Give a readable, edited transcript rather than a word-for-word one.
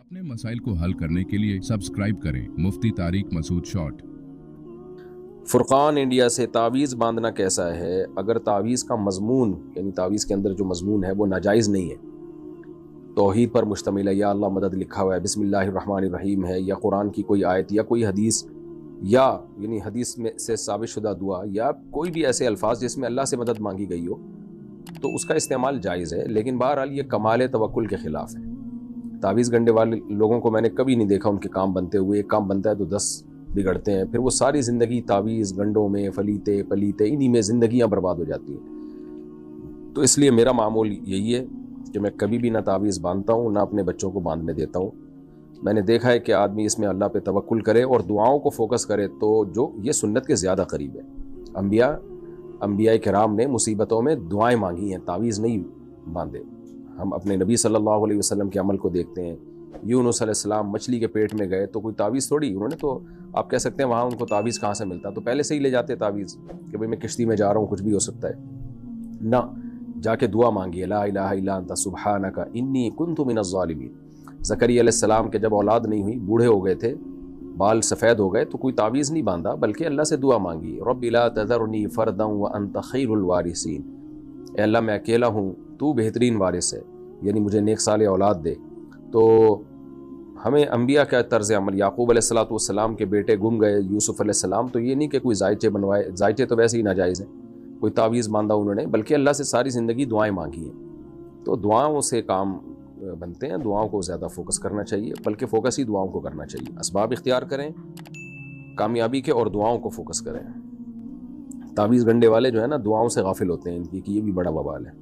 अपने मसाइल को हल करने के लिए सब्सक्राइब करें मुफ्ती तारिक मसूद शॉर्ट। फुरकान इंडिया से तावीज़ बांधना कैसा है? अगर तावीज़ का मजमून यानी तावीज़ के अंदर जो मजमून है वो नाजायज़ नहीं है, तौहीद पर मुश्तमिल है, या अल्लाह मदद लिखा हुआ है, बिस्मिल्लाहिर्रहमानिर्रहीम है, या कुरान की कोई आयत या कोई हदीस या यानी हदीस में से साबित शुदा दुआ या कोई भी ऐसे अल्फाज जिसमें अल्लाह से मदद मांगी गई हो, तो उसका इस्तेमाल जायज़ है। लेकिन बहरहाल ये कमाल तवक्कुल के ख़िलाफ़ है। तावीज़ गंढे वाले लोगों को मैंने कभी नहीं देखा उनके काम बनते हुए। एक काम बनता है तो 10 बिगड़ते हैं, फिर वो सारी ज़िंदगी तावीज़ गंढों में फलीते पलीते इन्हीं में ज़िंदगियाँ बर्बाद हो जाती हैं। तो इसलिए मेरा मामूल यही है कि मैं कभी भी ना तावीज़ बांधता हूँ, ना अपने बच्चों को बांधने देता हूँ। मैंने देखा है कि आदमी इसमें अल्लाह पे तवक्कुल करे और दुआओं को फोकस करे तो जो ये सुन्नत के ज़्यादा करीब है। अंबिया किराम ने मुसीबतों में दुआएं मांगी हैं, तावीज़ नहीं बांधे। हम अपने नबी सल्लल्लाहु अलैहि वसल्लम के अमल को देखते हैं। यूनुस अलैहिस्सलाम मछली के पेट में गए तो कोई तावीज़ थोड़ी, उन्होंने तो आप कह सकते हैं वहाँ उनको तावीज़ कहाँ से मिलता, तो पहले से ही ले जाते तावीज़ कि भाई मैं किश्ती में जा रहा हूँ, कुछ भी हो सकता है ना। जाके दुआ मांगी, ला इलाहा इल्ला अंता सुब्हानका इन्नी कुन्तु मिनज़ ज़ालिमीन। ज़करिया अलैहिस्सलाम के जब औलाद नहीं हुई, बूढ़े हो गए थे, बाल सफ़ेद हो गए, तो कोई तावीज़ नहीं बांधा बल्कि अल्लाह से दुआ मांगी, रब्बी ला तज़रनी फ़रदन व अंत खैरुल वारिसीन। ए अल्लाह मैं अकेला हूँ, तू बेहतरीन वारिस है, यानी मुझे नेक साले औलाद दे। तो हमें अंबिया का तर्ज़ अमल, याकूब अलैहिस्सलाम के बेटे गुम गए, यूसुफ अलैहिस्सलाम, तो ये नहीं कि कोई जायचे बनवाए, जायचे तो वैसे ही नाजायज़ हैं, कोई तावीज़ बांधा उन्होंने, बल्कि अल्लाह से सारी ज़िंदगी दुआएं मांगी हैं। तो दुआओं से काम बनते हैं, दुआओं को ज़्यादा फोकस करना चाहिए, बल्कि फोकस ही दुआओं को करना चाहिए। असबाब इख्तियार करें कामयाबी के और दुआओं को फोकस करें। तावीज़ गंढे वाले जो है ना, दुआओं से गाफिल होते हैं इनकी, कि ये भी बड़ा बवाल है।